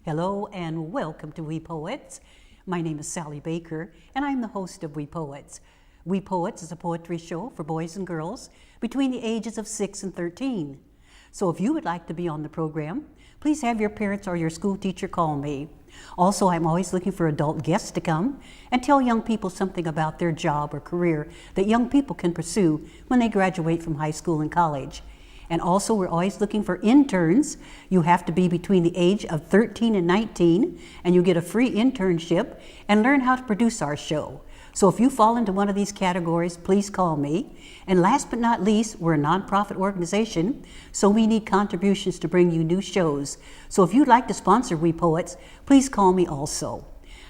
Hello and welcome to We Poets. My name is Sally Baker and I'm the host of We Poets. We Poets is a poetry show for boys and girls between the ages of 6 and 13. So if you would like to be on the program, please have your parents or your school teacher call me. Also, I'm always looking for adult guests to come and tell young people something about their job or career that young people can pursue when they graduate from high school and college. And also, we're always looking for interns. You have to be between the age of 13 and 19, and you get a free internship and learn how to produce our show. So if you fall into one of these categories, please call me. And last but not least, we're a nonprofit organization, so we need contributions to bring you new shows. So if you'd like to sponsor We Poets, please call me also.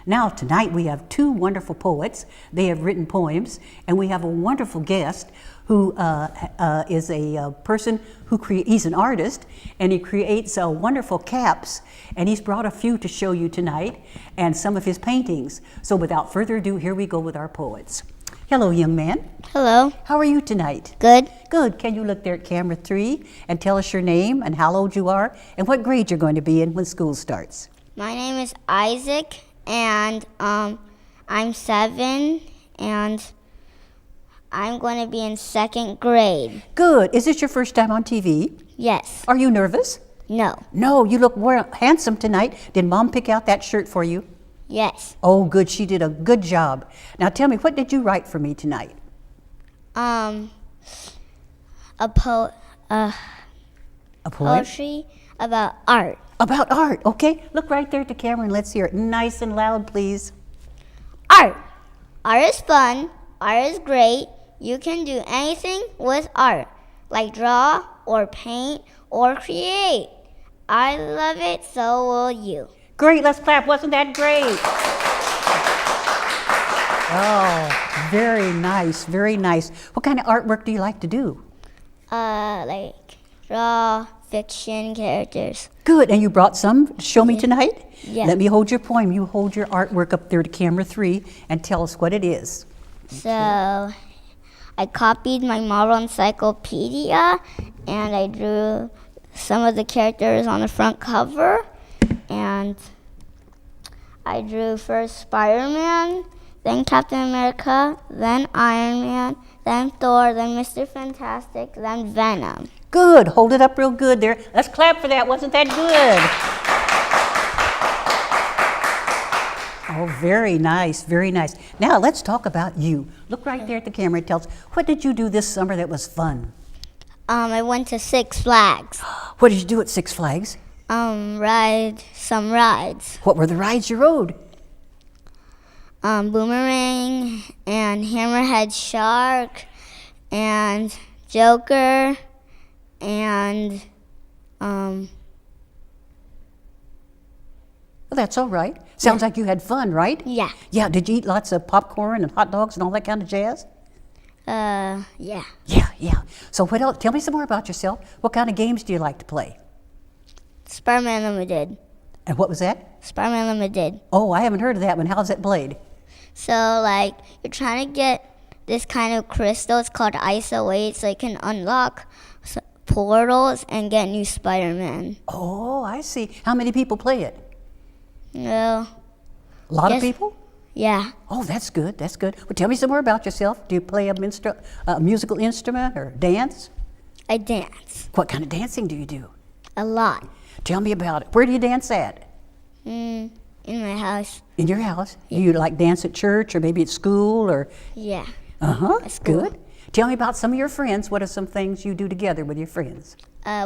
Now, tonight we have two wonderful poets. They have written poems, and we have a wonderful guest who is a person who he's an artist, and he creates wonderful caps, and he's brought a few to show you tonight, and some of his paintings. So without further ado, here we go with our poets. Hello, young man. Hello. How are you tonight? Good. Good. Can you look there at camera 3 and tell us your name and how old you are and what grade you're going to be in when school starts? My name is Isaac, and I'm 7, and I'm going to be in 2nd grade. Good. Is this your first time on TV? Yes. Are you nervous? No. No, you look more handsome tonight. Did Mom pick out that shirt for you? Yes. Oh, good. She did a good job. Now tell me, what did you write for me tonight? A poetry about art. About art, okay? Look right there at the camera and let's hear it. Nice and loud, please. Art. Art is fun. Art is great. You can do anything with art, like draw or paint or create. I love it, so will you. Great, let's clap. Wasn't that great? Oh, very nice, very nice. What kind of artwork do you like to do? Like draw fiction characters. Good, and you brought some to show me tonight? Yeah. Let me hold your poem. You hold your artwork up there to camera 3 and tell us what it is. So I copied my model encyclopedia and I drew some of the characters on the front cover, and I drew first Spider-Man, then Captain America, then Iron Man, then Thor, then Mr. Fantastic, then Venom. Good, hold it up real good there. Let's clap for that. Wasn't that good? Oh, very nice, very nice. Now let's talk about you. Look right there at the camera and tell us, what did you do this summer that was fun? I went to Six Flags. What did you do at Six Flags? Ride some rides. What were the rides you rode? Boomerang and Hammerhead Shark and Joker and Well, that's all right. Sounds like you had fun, right? yeah. Yeah, did you eat lots of popcorn and hot dogs and all that kind of jazz? Yeah. Yeah. So what else? Tell me some more about yourself. What kind of games do you like to play? Spider-Man Limited. And what was that? Spider-Man Limited. Oh, I haven't heard of that one. How's that played? So, like, you're trying to get this kind of crystal. It's called ISO-8, so you can unlock portals and get new Spider-Man. Oh, I see. How many people play it? No. A lot of Yes. people? Yeah. Oh, that's good. That's good. Well, tell me some more about yourself. Do you play a musical instrument or dance? I dance. What kind of dancing do you do? A lot. Tell me about it. Where do you dance at? In my house. In your house? Do you like dance at church or maybe at school or? Yeah. Uh-huh, school. good. Tell me about some of your friends. What are some things you do together with your friends?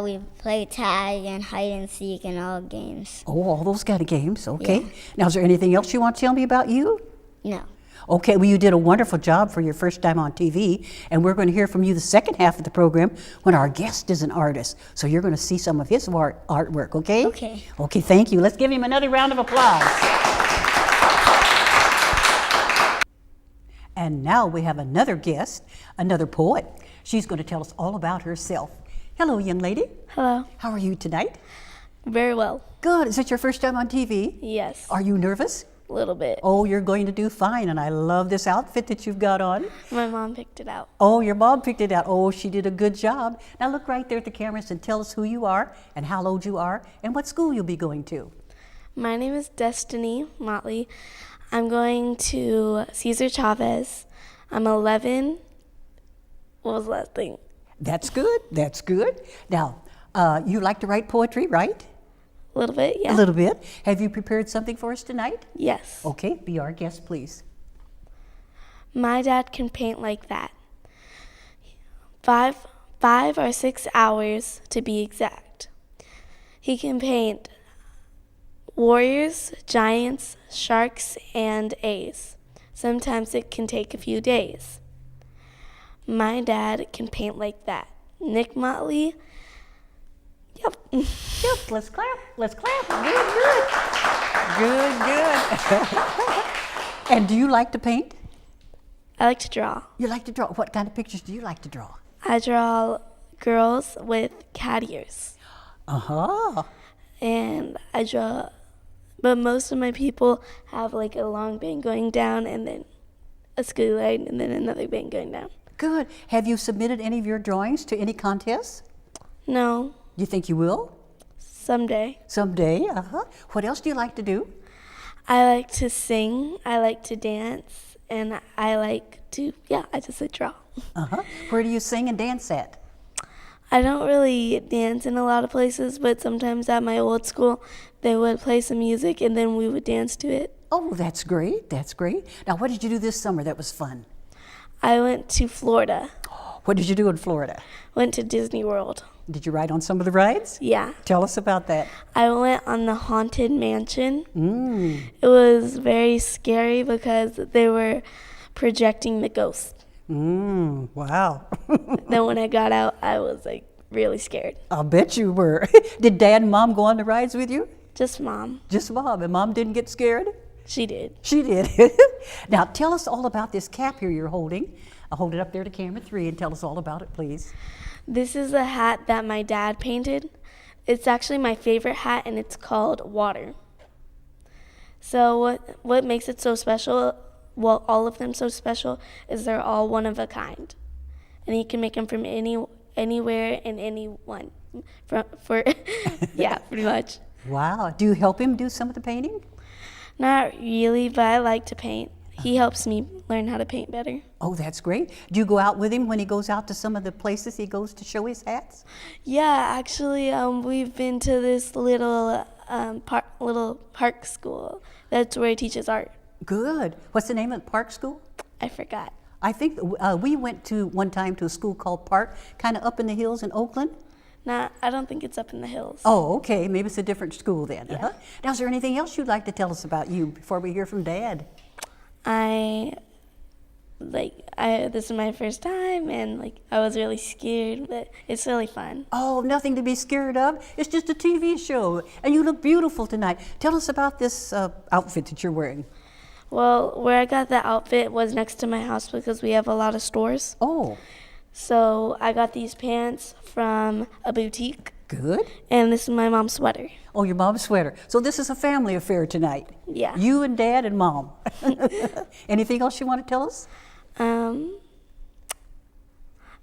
We play tag and hide and seek and all games. Oh, all those kind of games, okay. Yeah. Now, is there anything else you want to tell me about you? No. Okay, well, you did a wonderful job for your first time on TV, and we're going to hear from you the second half of the program when our guest is an artist. So you're going to see some of his artwork, okay? Okay. Okay, thank you. Let's give him another round of applause. And now we have another guest, another poet. She's going to tell us all about herself. Hello, young lady. Hello. How are you tonight? Very well. Good. Is it your first time on TV? Yes. Are you nervous? A little bit. Oh, you're going to do fine, and I love this outfit that you've got on. My mom picked it out. Oh, your mom picked it out. Oh, she did a good job. Now look right there at the cameras and tell us who you are and how old you are and what school you'll be going to. My name is Destiny Motley. I'm going to Cesar Chavez. I'm 11. What was the last thing? That's good. That's good. Now, you like to write poetry, right? A little bit, yeah. A little bit. Have you prepared something for us tonight? Yes. Okay, be our guest, please. My dad can paint like that. 5 or 6 hours to be exact. He can paint warriors, giants, sharks, and A's. Sometimes it can take a few days. My dad can paint like that. Nick Motley. Yep. Yep, let's clap. Let's clap. Good, good. Good, good. And do you like to paint? I like to draw. You like to draw. What kind of pictures do you like to draw? I draw girls with cat ears. Uh-huh. And I draw, but most of my people have like a long band going down and then a squiggly line and then another band going down. Good. Have you submitted any of your drawings to any contests? No, You think you will? someday. Someday? Uh-huh. What else do you like to do? I like to sing, I like to dance, and I like to, I just said draw. Uh-huh. Where do you sing and dance at? I don't really dance in a lot of places, but sometimes at my old school, they would play some music and then we would dance to it. Oh, that's great. That's great. Now, what did you do this summer that was fun? I went to Florida, What did you do in Florida? went to Disney World. Did you ride on some of the rides? Yeah. Tell us about that. I went on the Haunted Mansion. Mm. It was very scary because they were projecting the ghost. Wow. Then when I got out, I was like really scared. I'll bet you were. Did Dad and Mom go on the rides with you? Just Mom. Just Mom. And Mom didn't get scared? She did. She did. Now, tell us all about this cap here you're holding. I'll hold it up there to camera 3 and tell us all about it, please. This is a hat that my dad painted. It's actually my favorite hat and it's called Water. So what makes it so special, well, all of them so special, is they're all one of a kind. And you can make them from anywhere and anyone. Yeah, pretty much. Wow. Do you help him do some of the painting? Not really, but I like to paint. He helps me learn how to paint better. Oh, that's great. Do you go out with him when he goes out to some of the places he goes to show his hats? Yeah, actually, we've been to this little park school. That's where he teaches art. Good. What's the name of the park school? I forgot. I think we went to one time to a school called Park, kind of up in the hills in Oakland. I don't think it's up in the hills. Oh, okay. Maybe it's a different school then. Yeah. Uh-huh. Now, is there anything else you'd like to tell us about you before we hear from Dad? This is my first time and I was really scared, but it's really fun. Oh, nothing to be scared of. It's just a TV show, and you look beautiful tonight. Tell us about this outfit that you're wearing. Well, where I got the outfit was next to my house because we have a lot of stores. Oh, So I got these pants from a boutique, good. and this is my mom's sweater. Oh, your mom's sweater. So this is a family affair tonight. Yeah. You and Dad and Mom. Anything else you want to tell us?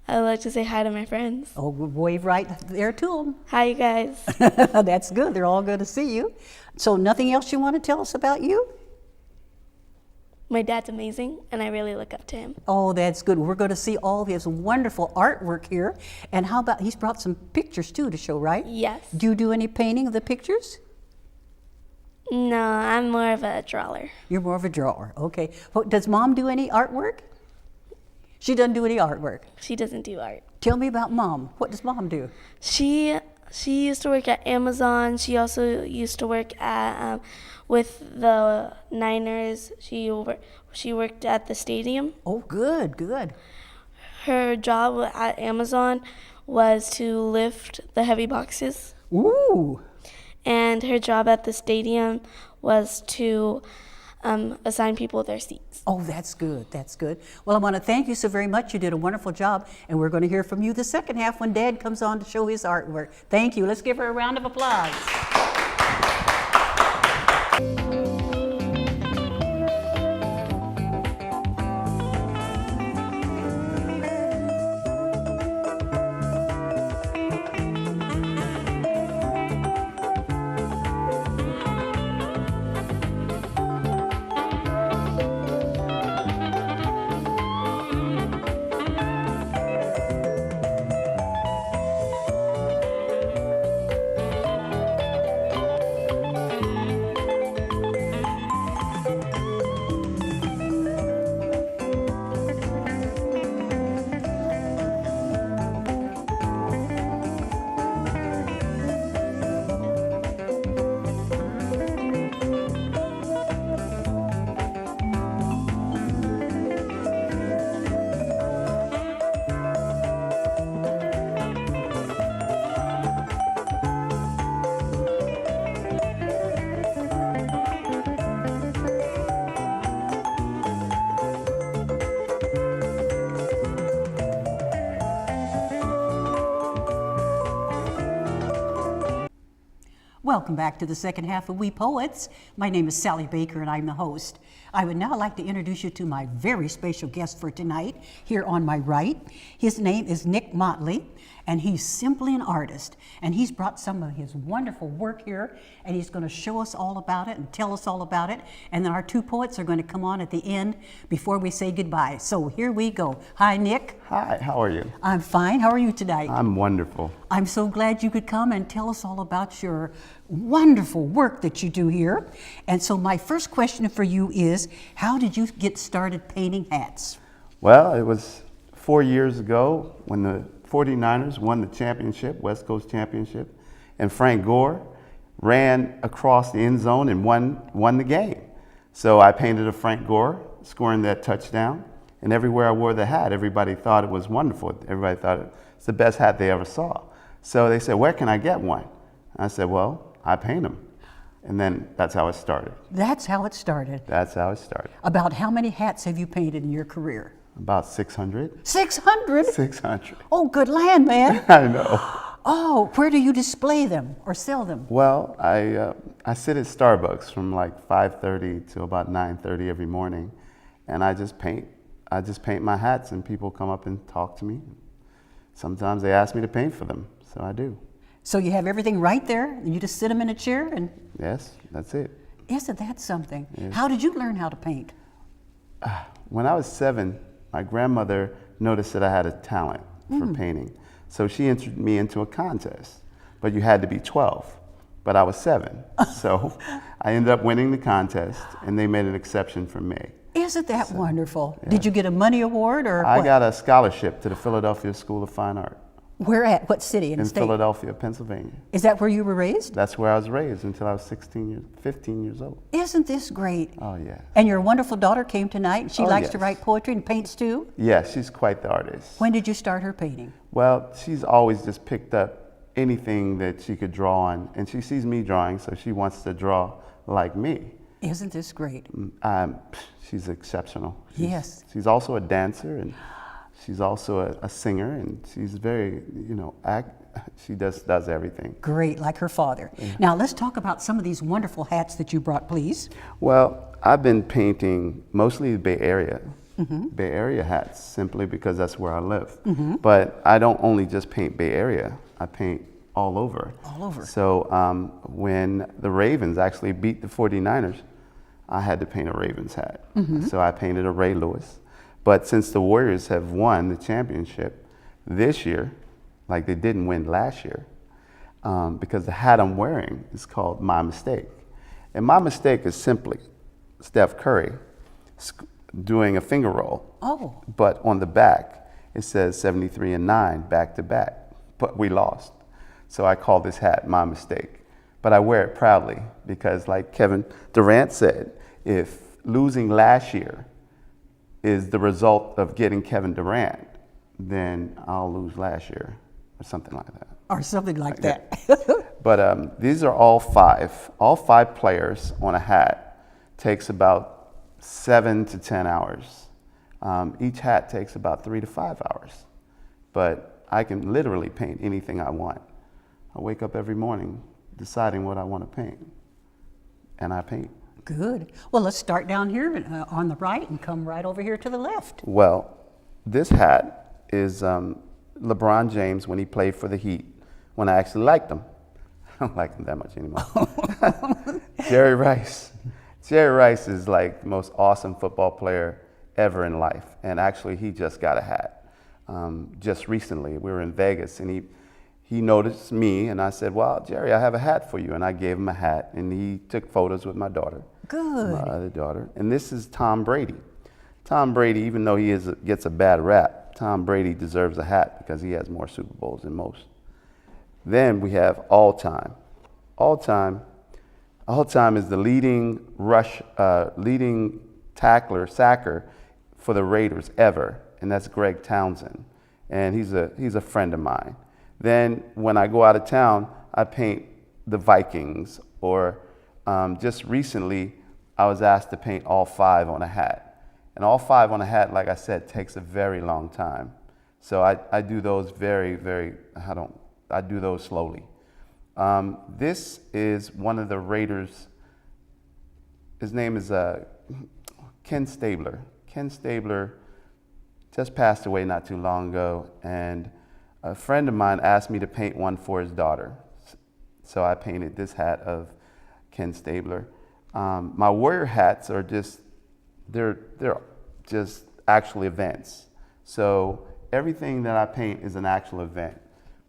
I would like to say hi to my friends. Oh, we'll wave right there to them. Hi, you guys. That's good. They're all good to see you. So nothing else you want to tell us about you? My dad's amazing, and I really look up to him. Oh, that's good. We're going to see all of his wonderful artwork here. And how about, he's brought some pictures too to show, right? Yes. Do you do any painting of the pictures? No, I'm more of a drawer. You're more of a drawer. Okay. Well, does Mom do any artwork? She doesn't do any artwork. She doesn't do art. Tell me about Mom. What does Mom do? She used to work at Amazon. She also used to work at with the Niners. She worked at the stadium. Oh, good, good. Her job at Amazon was to lift the heavy boxes, Ooh. and her job at the stadium was to assign people their seats. Oh, that's good. That's good. Well, I want to thank you so very much. You did a wonderful job, and we're going to hear from you the second half when Dad comes on to show his artwork. Thank you. Let's give her a round of applause. Welcome back to the second half of We Poets. My name is Sally Baker and I'm the host. I would now like to introduce you to my very special guest for tonight, here on my right. His name is Nick Motley, and he's simply an artist. And he's brought some of his wonderful work here, and he's going to show us all about it and tell us all about it. And then our two poets are going to come on at the end before we say goodbye. So here we go. Hi, Nick. Hi, how are you? I'm fine. How are you tonight? I'm wonderful. I'm so glad you could come and tell us all about your wonderful work that you do here. And so my first question for you is, how did you get started painting hats? Well, it was 4 years ago when the 49ers won the championship, West Coast Championship, and Frank Gore ran across the end zone and won the game. So I painted a Frank Gore scoring that touchdown, and everywhere I wore the hat, everybody thought it was wonderful. Everybody thought it's the best hat they ever saw. So they said, where can I get one? I said, well, I paint them. And then that's how it started. That's how it started. That's how it started. About how many hats have you painted in your career? About 600. 600? 600. Oh, good land, man. I know. Oh, where do you display them or sell them? Well, I sit at Starbucks from like 5:30 to about 9:30 every morning, and I just paint. I just paint my hats, and people come up and talk to me. Sometimes they ask me to paint for them, so I do. So you have everything right there, and you just sit them in a chair, and Yes, that's it. isn't that something? Yes. How did you learn how to paint? When I was 7, my grandmother noticed that I had a talent for painting, so she entered me into a contest. But you had to be 12, but I was 7, so I ended up winning the contest, and they made an exception for me. Isn't that wonderful? Did you get a money award or I what? got a scholarship to the Philadelphia School of Fine Art Where at? What city in the in state? Philadelphia, Pennsylvania. Is that where you were raised? That's where I was raised until I was 15 years old. Isn't this great? Oh, yeah. And your wonderful daughter came tonight, and she Oh, likes to yes. write poetry and paints too? Yeah, she's quite the artist. When did you start her painting? Well, she's always just picked up anything that she could draw on, and she sees me drawing, so she wants to draw like me. Isn't this great? She's exceptional. Yes. She's also a dancer, and she's also a singer, and she's very, she does everything. Great, like her father. Now let's talk about some of these wonderful hats that you brought, please. Well, I've been painting mostly the Bay Area. Bay Area hats, simply because that's where I live. But I don't only just paint Bay Area, I paint all over. All over. So when the Ravens actually beat the 49ers, I had to paint a Ravens hat. So I painted a Ray Lewis. But since the Warriors have won the championship this year, like they didn't win last year, because the hat I'm wearing is called My Mistake. And my mistake is simply Steph Curry doing a finger roll. Oh, But on the back, it says 73-9 back to back. But we lost. So I call this hat My Mistake. But I wear it proudly because, like Kevin Durant said, if losing last year is the result of getting Kevin Durant, then I'll lose last year or something like that. or something like that. But these are all five. All 5 players on a hat takes about 7 to 10 hours. Each hat takes about 3 to 5 hours. But I can literally paint anything I want. I wake up every morning deciding what I want to paint, and I paint. Good. Well, let's start down here on the right and come right over here to the left. Well, this hat is LeBron James when he played for the Heat, when I actually liked him. I don't like him that much anymore. Jerry Rice. Jerry Rice is like the most awesome football player ever in life, and actually he just got a hat. Just recently, we were in Vegas, and he noticed me, and I said, well, Jerry, I have a hat for you. And I gave him a hat, and he took photos with my daughter. Good. My other daughter. And this is Tom Brady. Tom Brady, even though he gets a bad rap, Tom Brady deserves a hat because he has more Super Bowls than most. Then we have All Time. All Time is the leading sacker for the Raiders ever, and that's Greg Townsend. And he's a friend of mine. Then when I go out of town, I paint the Vikings, or just recently I was asked to paint all 5 on a hat. And all 5 on a hat, like I said, takes a very long time. So I do those I do those slowly. This is one of the Raiders. His name is Ken Stabler. Ken Stabler just passed away not too long ago, and a friend of mine asked me to paint one for his daughter. So I painted this hat of Ken Stabler. My warrior hats are they're just actual events. So everything that I paint is an actual event.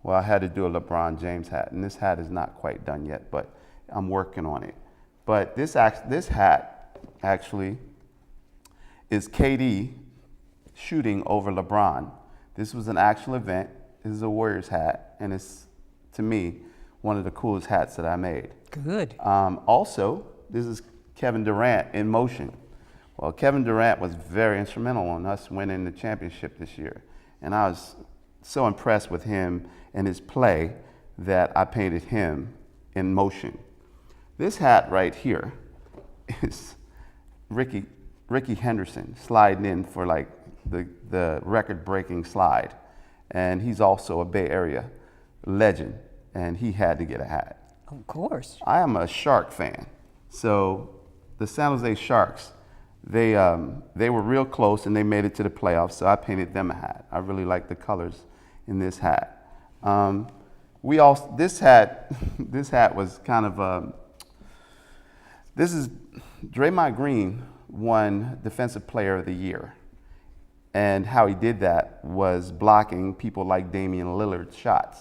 Well, I had to do a LeBron James hat, and this hat is not quite done yet, but I'm working on it. But this hat actually is KD shooting over LeBron. This was an actual event. This is a Warriors hat, and it's, to me, one of the coolest hats that I made. Good. Also, this is Kevin Durant in motion. Well, Kevin Durant was very instrumental in us winning the championship this year, and I was so impressed with him and his play that I painted him in motion. This hat right here is Ricky Henderson sliding in for like the record-breaking slide, and he's also a Bay Area legend, and he had to get a hat. Of course. I am a Shark fan, so the San Jose Sharks, they were real close and they made it to the playoffs, so I painted them a hat. I really like the colors in this hat. This hat was kind of, this is, Draymond Green won Defensive Player of the Year. And how he did that was blocking people like Damian Lillard's shots.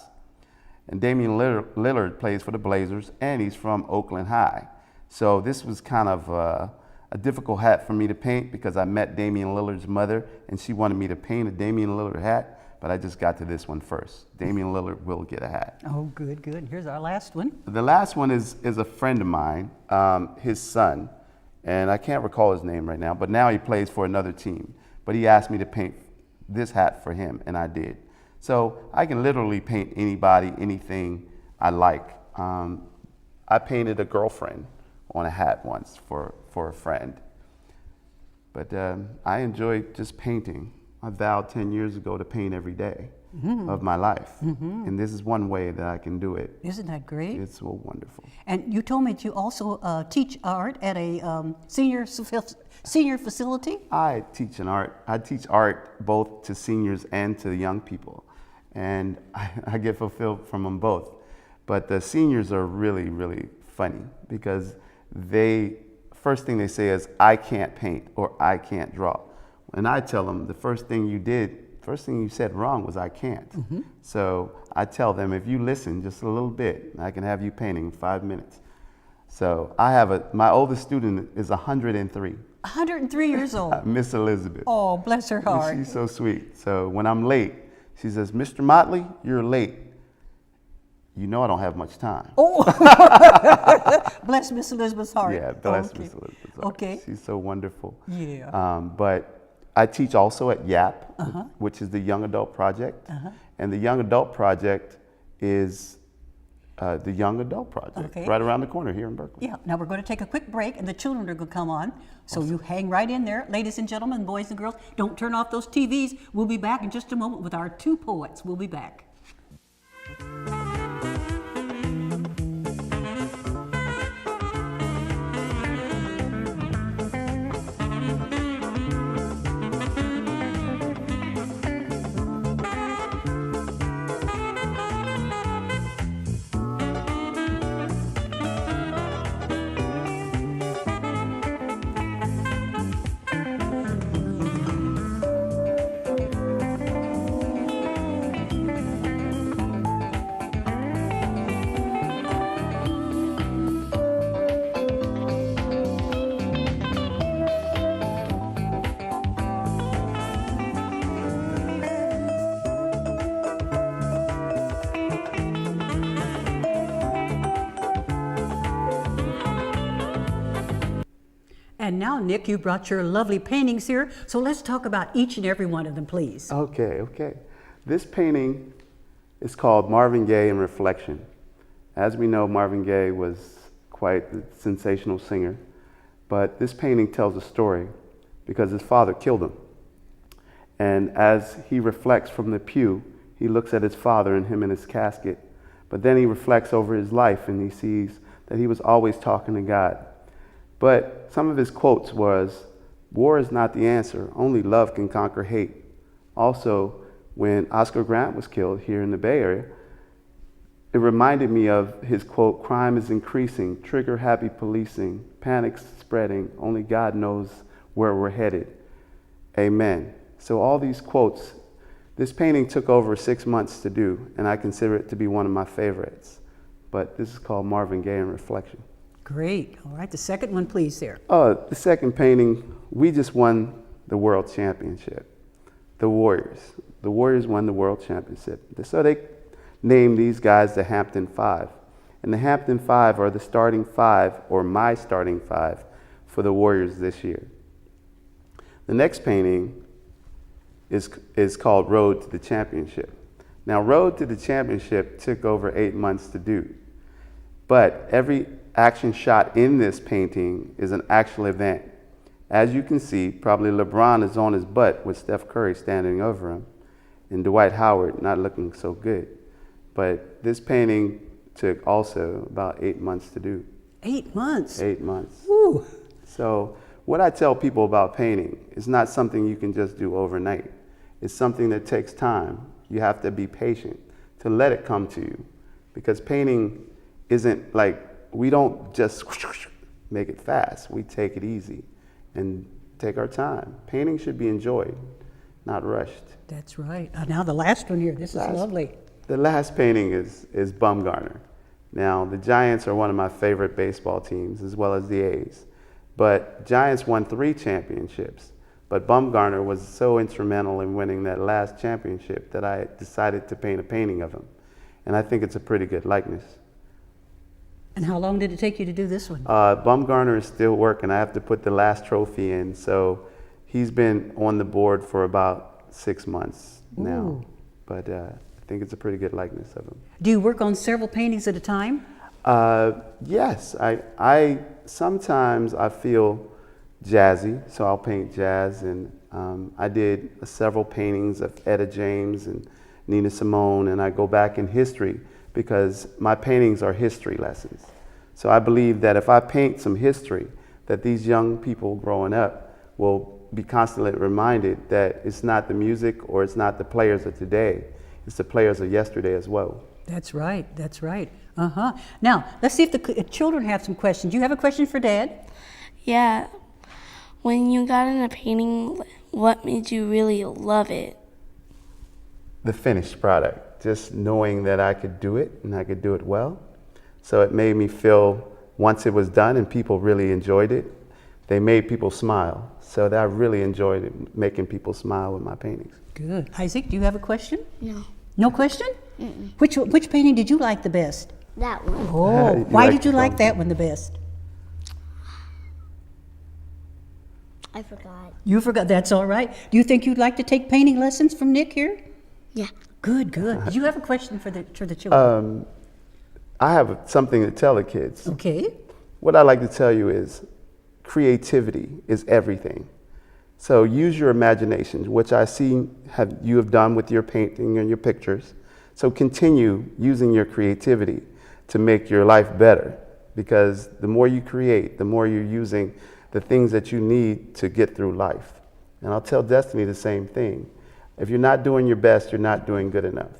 And Damian Lillard plays for the Blazers, and he's from Oakland High. So this was kind of a difficult hat for me to paint because I met Damian Lillard's mother, and she wanted me to paint a Damian Lillard hat, but I just got to this one first. Damian Lillard will get a hat. Oh, good, good. Here's our last one. The last one is a friend of mine, his son, and I can't recall his name right now, but now he plays for another team. But he asked me to paint this hat for him, and I did. So I can literally paint anybody, anything I like. I painted a girlfriend on a hat once for a friend. But I enjoy just painting. I vowed 10 years ago to paint every day of my life. And this is one way that I can do it. Isn't that great? It's so wonderful. And you told me that you also teach art at a senior facility? I teach art both to seniors and to the young people. And I get fulfilled from them both. But the seniors are really, really funny because first thing they say is, I can't paint or I can't draw. And I tell them the first thing you said wrong was I can't. So I tell them, if you listen just a little bit, I can have you painting in 5 minutes. So I have my oldest student is 103. 103 years old. Miss Elizabeth. Oh, bless her heart. She's so sweet. So when I'm late, she says, Mr. Motley, you're late. You know I don't have much time. Oh, bless Miss Elizabeth's heart. Yeah, bless Okay. Miss Elizabeth's heart. Okay. She's so wonderful. Yeah. But I teach also at YAP, which is the Young Adult Project. And the Young Adult Project is the Young Adult Project, Okay. right around the corner here in Berkeley. Yeah, now we're going to take a quick break and the children are going to come on. So you hang right in there. Ladies and gentlemen, boys and girls, don't turn off those TVs. We'll be back in just a moment with our two poets. We'll be back. And now, Nick, you brought your lovely paintings here, so let's talk about each and every one of them, please. Okay. This painting is called Marvin Gaye in Reflection. As we know, Marvin Gaye was quite a sensational singer, but this painting tells a story because his father killed him. And as he reflects from the pew, he looks at his father and him in his casket, But then he reflects over his life and he sees that he was always talking to God. But some of his quotes was, "War is not the answer. Only love can conquer hate." Also, when Oscar Grant was killed here in the Bay Area, it reminded me of his quote, "Crime is increasing, trigger-happy policing, panic's spreading, only God knows where we're headed. Amen." So all these quotes, this painting took over 6 months to do, and I consider it to be one of my favorites. But this is called Marvin Gaye in Reflection. Great. All right, the second one, please, there. The second painting, we just won the world championship. The Warriors. The Warriors won the world championship. So they named these guys the Hampton Five. And the Hampton Five are the starting five, or my starting five, for the Warriors this year. The next painting is called Road to the Championship. Now, Road to the Championship took over 8 months to do. But every action shot in this painting is an actual event. As you can see, probably LeBron is on his butt with Steph Curry standing over him and Dwight Howard not looking so good. But this painting took also about 8 months to do. 8 months? 8 months. Woo. So what I tell people about painting is not something you can just do overnight. It's something that takes time. You have to be patient to let it come to you. Because painting isn't like, we don't just make it fast. We take it easy and take our time. Painting should be enjoyed, not rushed. That's right. Now the last one here. This is lovely. The last painting is Bumgarner. Now, the Giants are one of my favorite baseball teams, as well as the A's. But Giants won 3 championships. But Bumgarner was so instrumental in winning that last championship that I decided to paint a painting of him. And I think it's a pretty good likeness. And how long did it take you to do this one? Bumgarner is still working. I have to put the last trophy in. So he's been on the board for about 6 months now. Ooh. But I think it's a pretty good likeness of him. Do you work on several paintings at a time? Yes. I sometimes I feel jazzy, so I'll paint jazz. And I did several paintings of Etta James and Nina Simone, and I go back in history because my paintings are history lessons. So I believe that if I paint some history, that these young people growing up will be constantly reminded that it's not the music or it's not the players of today, it's the players of yesterday as well. That's right. That's right. Now, let's see if the children have some questions. You have a question for Dad? Yeah. When you got in a painting, what made you really love it? The finished product, just knowing that I could do it and I could do it well. So it made me feel, once it was done and people really enjoyed it, they made people smile. So that I really enjoyed it, making people smile with my paintings. Good. Isaac, do you have a question? No. No question? Mm-mm. Which painting did you like the best? That one. Oh, You why like did you the like bump. that one the best? I forgot. You forgot. That's all right. Do you think you'd like to take painting lessons from Nick here? Yeah. Good, good. Do you have a question for the children? I have something to tell the kids. Okay. What I like to tell you is creativity is everything. So use your imagination, which I see you have done with your painting and your pictures. So continue using your creativity to make your life better, because the more you create, the more you're using the things that you need to get through life. And I'll tell Destiny the same thing. If you're not doing your best, you're not doing good enough.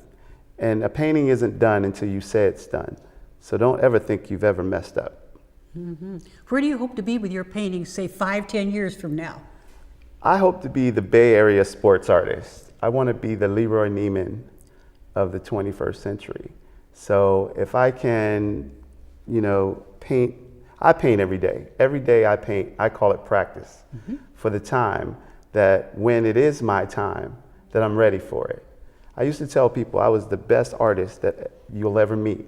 And a painting isn't done until you say it's done. So don't ever think you've ever messed up. Mm-hmm. Where do you hope to be with your paintings, say 5-10 years from now? I hope to be the Bay Area sports artist. I want to be the Leroy Neiman of the 21st century. So if I can, paint, I paint every day. Every day I paint, I call it practice for the time that when it is my time, that I'm ready for it. I used to tell people I was the best artist that you'll ever meet.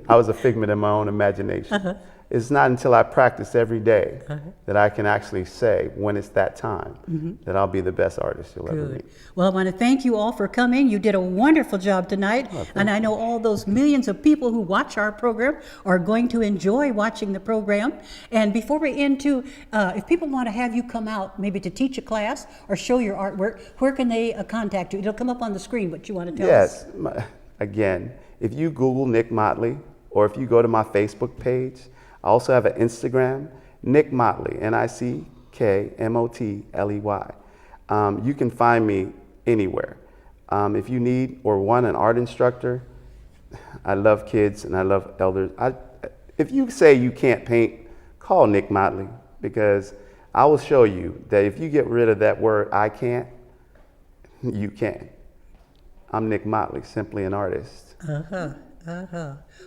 I was a figment of my own imagination. It's not until I practice every day that I can actually say, when it's that time, that I'll be the best artist you'll ever meet. Well, I want to thank you all for coming. You did a wonderful job tonight. And I know all those millions of people who watch our program are going to enjoy watching the program. And before we end too, if people want to have you come out, maybe to teach a class or show your artwork, where can they contact you? It'll come up on the screen what you want to tell us. Yes, again, if you Google Nick Motley, or if you go to my Facebook page, I also have an Instagram, Nick Motley, NickMotley. You can find me anywhere. If you need or want an art instructor, I love kids and I love elders. If you say you can't paint, call Nick Motley, because I will show you that if you get rid of that word, I can't, you can. I'm Nick Motley, simply an artist.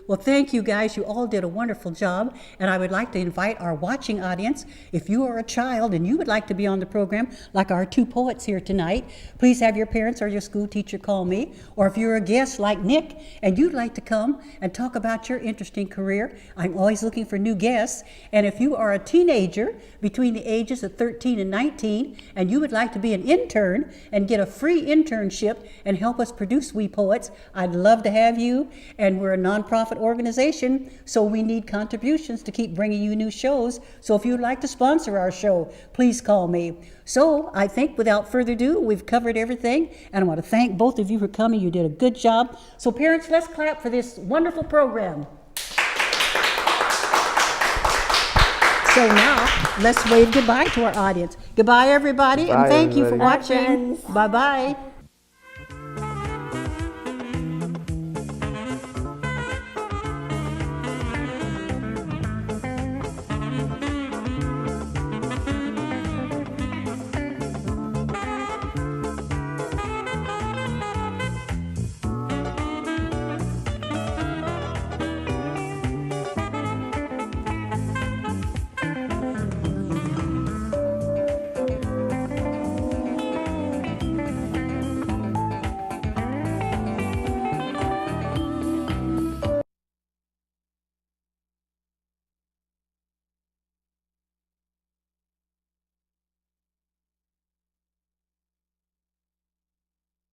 Well, thank you guys. You all did a wonderful job. And I would like to invite our watching audience, if you are a child and you would like to be on the program, like our two poets here tonight, please have your parents or your school teacher call me. Or if you're a guest like Nick and you'd like to come and talk about your interesting career, I'm always looking for new guests. And if you are a teenager between the ages of 13 and 19 and you would like to be an intern and get a free internship and help us produce We Poets, I'd love to have you. And we're a nonprofit organization, so we need contributions to keep bringing you new shows. So if you'd like to sponsor our show, please call me. So I think without further ado, we've covered everything, and I want to thank both of you for coming. You did a good job. So parents, let's clap for this wonderful program. So now, let's wave goodbye to our audience. Goodbye, everybody, and thank you for watching. Bye-bye.